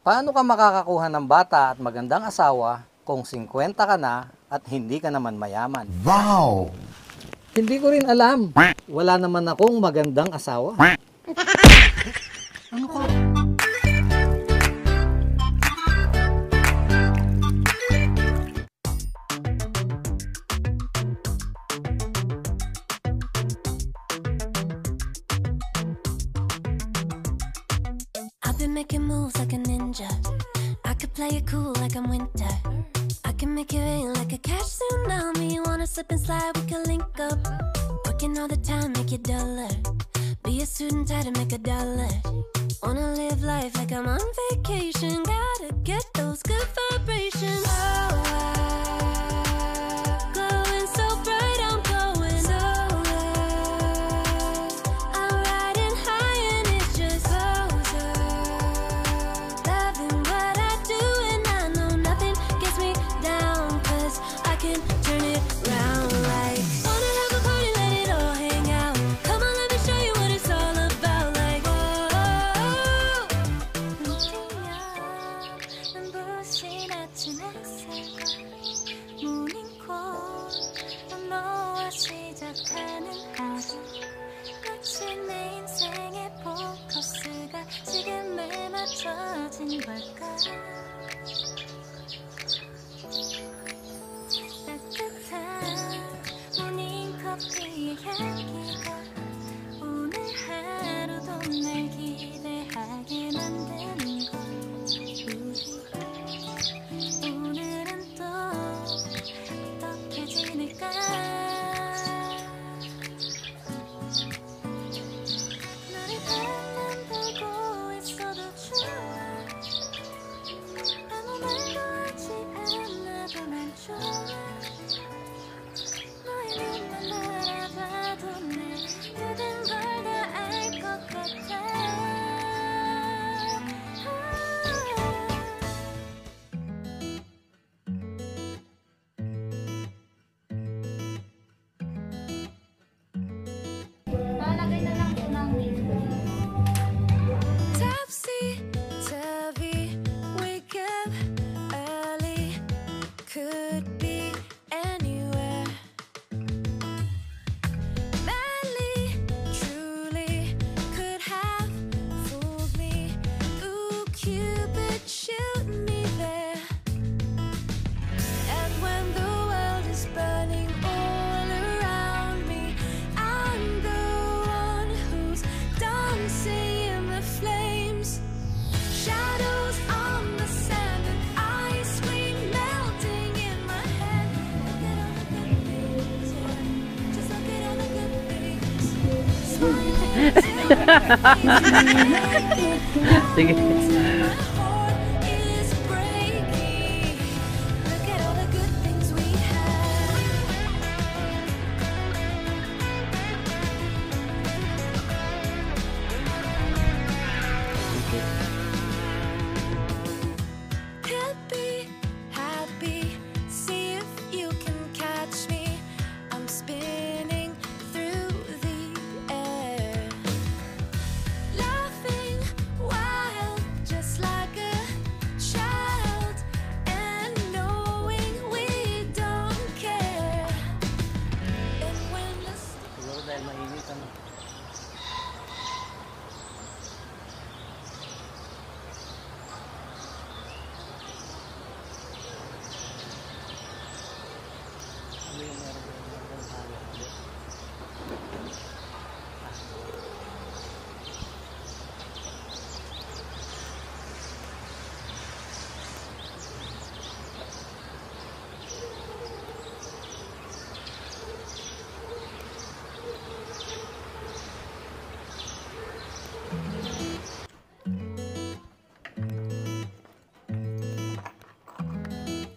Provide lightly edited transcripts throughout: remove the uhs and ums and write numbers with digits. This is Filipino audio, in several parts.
Paano ka makakakuha ng bata at magandang asawa kung 50 ka na at hindi ka naman mayaman? Wow! Hindi ko rin alam. Wala naman akong magandang asawa. Ano ka? I've been making moves like a ninja. I could play it cool like I'm winter. I can make it rain like a cash tsunami. Wanna slip and slide, we can link up. Working all the time, make it duller. Be a student, try to make a dollar. Wanna live life like I'm on vacation. Gotta get those good vibrations. Oh, glowing so bright, I'm going solar. I'm riding high and it's just closer. Loving what I do and I know nothing gets me down, 'cause I can turn it round like. Wanna have a party, let it all hang out. Come on, let me show you what it's all about. Like, whoa, reaching out and bullshit 아침 햇살 모닝콜 너와 시작하는 하루 마치 내 인생의 포커스가 지금에 맞춰진 걸까. 따뜻한 모닝커피의 향기가 오늘 하루도 날 기대하게 만드는 걸. 우리 오늘은 또 어떻게 지낼까. 너를 바라만 보고 있어도 좋아. 아무 말도 하지 않아도 난 좋아. 너의 눈만 바라봐도 내 모든 걸 다 알 것 같아. Topsy-turvy, wake up early, could be anywhere. Madly, truly, could have fooled me. Ooh, Cupid, shoot me there. And when the world is burning all around me, I'm the one who's dancing in the flames. Shadows on the sand and ice cream melting in my head. Look at all the good things, yeah. Just look at all the good things. Smiling Sige. my heart is breaking. Look at all the good things we have. Happy, happy, see if you can catch me. I'm spinning through the air, laughing wild, just like a child, and knowing we don't care. And when the Siguro dahil mainit ano. Ano yung meron ng tayo?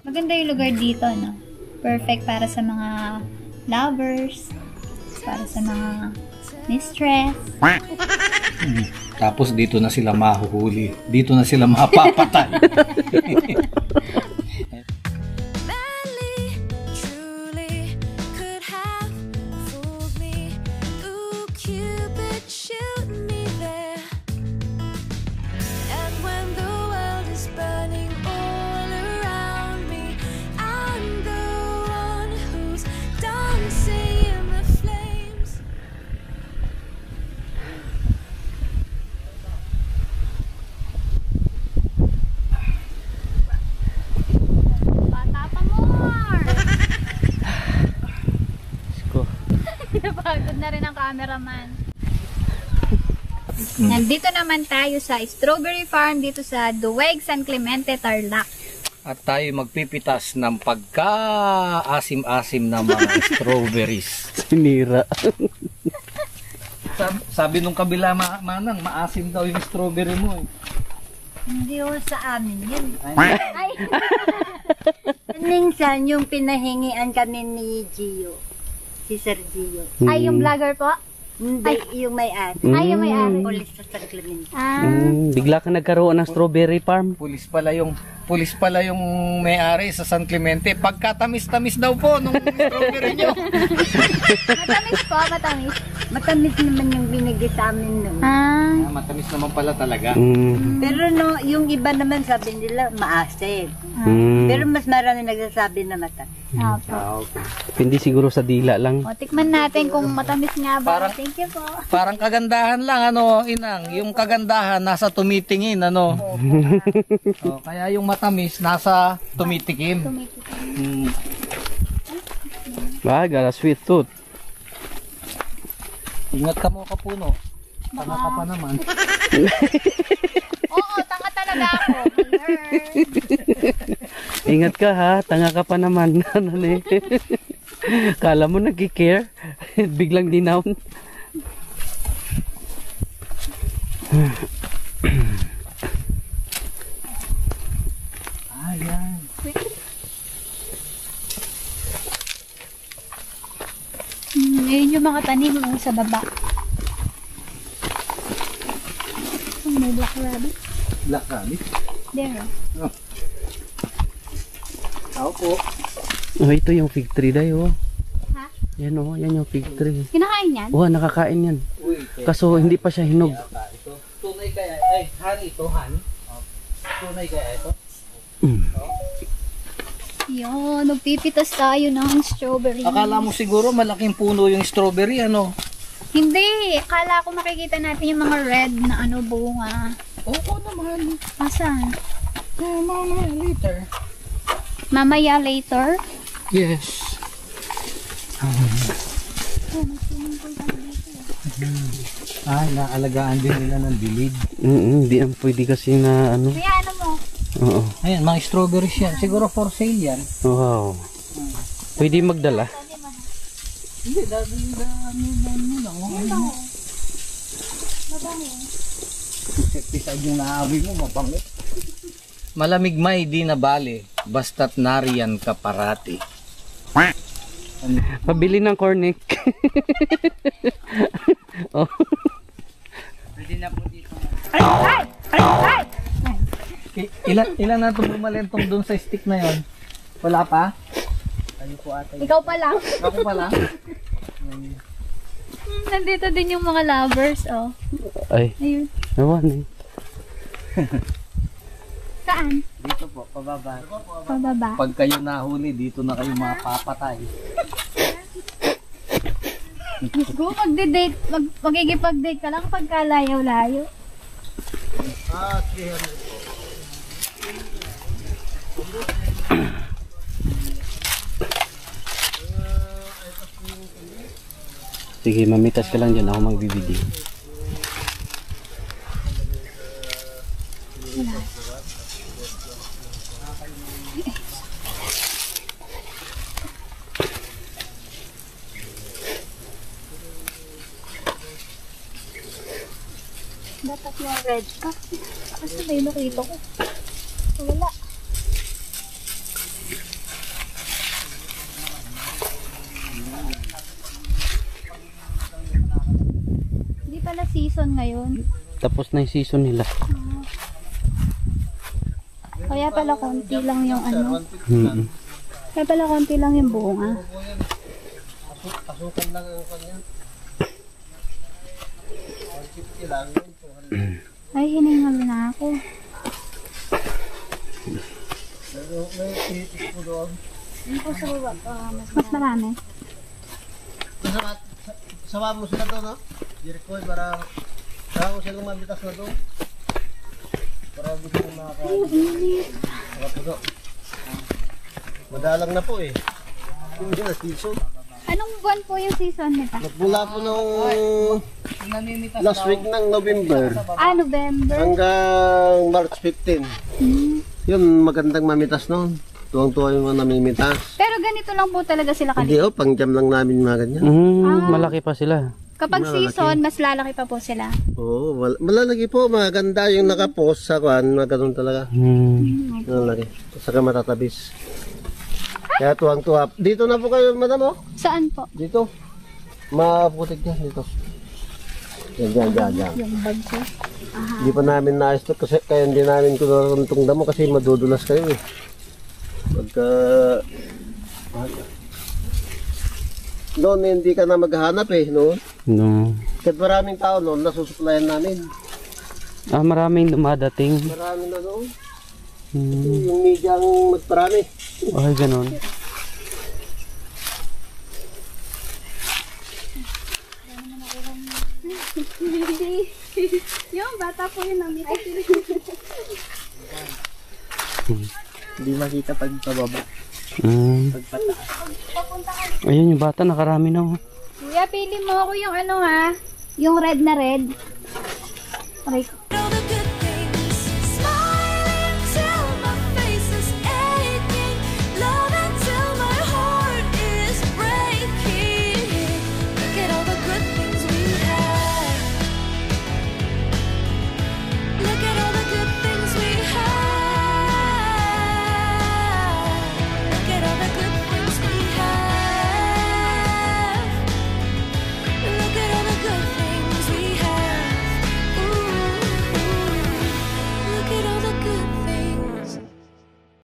Maganda yung lugar dito, no? Perfect para sa mga lovers, para sa mga mistress. Tapos dito na sila mahuhuli. Dito na sila mapapatay. Madly, truly, could have fooled me. Ooh, Cupid, shoot me there. And when the world is na rin ang cameraman. Nandito naman tayo sa Strawberry Farm dito sa Duweg, San Clemente, Tarlac. At tayo magpipitas ng pagka-asim-asim na mga strawberries. Sinira. Sabi nung kabila, manang, maasim daw yung strawberry mo. Hindi ho sa amin yun. Ay! Minsan yung pinahingian kami ni Gio. Si Sir Gio. Ay, yung vlogger po? Hindi, yung may-ari. Ay, yung may-ari. Polis sa San Clemente. Ah, Bigla ka nagkaroon ng strawberry farm. Pulis pala yung may-ari sa San Clemente. Pagkatamis-tamis daw po nung strawberry nyo. matamis po, matamis. Matamis naman yung binigay sa amin noon. Ah, Matamis naman pala talaga. Pero no, yung iba naman sabi nila maasim. Pero mas marami nagsasabi na matamis. opo. Hindi siguro sa dila lang. O, tikman natin kung matamis nga ba. Parang- Thank you po. Parang kagandahan lang, Inang. Yung kagandahan nasa tumitingin, kaya yung matamis nasa tumitikim. Mm. Baga, sweet tooth. Ingat ka mo, Kapuno. Tama ka pa naman. Oo, tanga talaga ako. Ingat ka ha, tanga ka pa naman. Kala mo nag-care, biglang dinown. Ayan. Ngayon yung mga tanim sa baba. May black rabbit. Black rabbit. There. Ako po. Oh, ito yung fig tree dayo. Ha? Yan oh, yan yung fig tree. Kinakain yan? Oh, nakakain yan. Uy, Kaso hindi pa siya hinog. ito. Tunay kaya, honey ito, honey. Tunay kaya ito? Yun, magpipitas tayo ng strawberry. Akala mo siguro malaking puno yung strawberry, Hindi, akala ko makikita natin yung mga red na bunga. Oo naman. Asan? Mamaya later. Mamaya later? Yes. Ay, naalagaan din nila ng dilig. Hindi ang pwede kasi na ano. Kuya, ano mo? Oo. Ayan, mga strawberries yan. Siguro for sale yan. Wow. Pwede magdala. Hindi, dami lang. Insecticide yung naawi mo, mabango. Malamig may di na bale, basta't nariyan ka parati. Pabili ng cornic. Oh. Ilan na itong bumalentong dun sa stick na yon? Wala pa? Ikaw pa lang. Ako pa lang? Nandito din yung mga lovers, oh. Ay, Ayun. nawan eh. Saan? Dito po, pababa. Pababa. Pag kayo nahuli, dito na kayo mapapatay. Diyos ko, magde-date, magigipag-date ka lang pagka layo-layo. Sige, mamitas ka lang dyan. Ako magbibideo. Dapat yung red ka. Kasi ba yung nakita ko? Wala. Hindi pala season ngayon. Tapos na yung season nila. Kaya pala konti lang yung Mm-mm. Kaya pala konti lang yung bunga. Pasukan lang ang kanya. Ay, hiningal na ako. Mas marami. Sawa mo sila doon, no? Dirikoy para ko sila mabitas na doon. Para gusto mo makakain. Madalang na po eh. Hindi na season. Anong buwan po yung season nito? Nagmula po nung Namimitas last week ng November November. hanggang March 15. Yun, magandang mamitas noon. Tuwang-tuwa yung mga namimitas. Pero ganito lang po talaga sila Hindi kanina. pang jam lang namin mga ganyan. Malaki pa sila. Kapag season, mas lalaki pa po sila. Oo, malalaki po, maganda yung nakapost sa kuan, mga ganun talaga. Malalaki. Saka matatabis. Kaya tuwang-tuwa. Dito na po kayo, madam, oh. Saan po? Dito. Maputik yan dito. Yan. Yung bag ko. Hindi pa namin naayos to kasi kaya hindi namin kunarantong damo kasi madudulas kayo eh. Pagka... Noon hindi ka na maghahanap eh, noon. No. Kahit maraming tao noon, nasusuplayan namin. Maraming dumadating. Maraming na noon. Hmm. Yung media ang magparami. Ay, ganun. Yung bata po yun namin. Hindi makita pag pababa. Ayun yung bata, nakarami na. Oh. Kuya, pili mo ako yung ano ha. Yung red na red. Aray ko.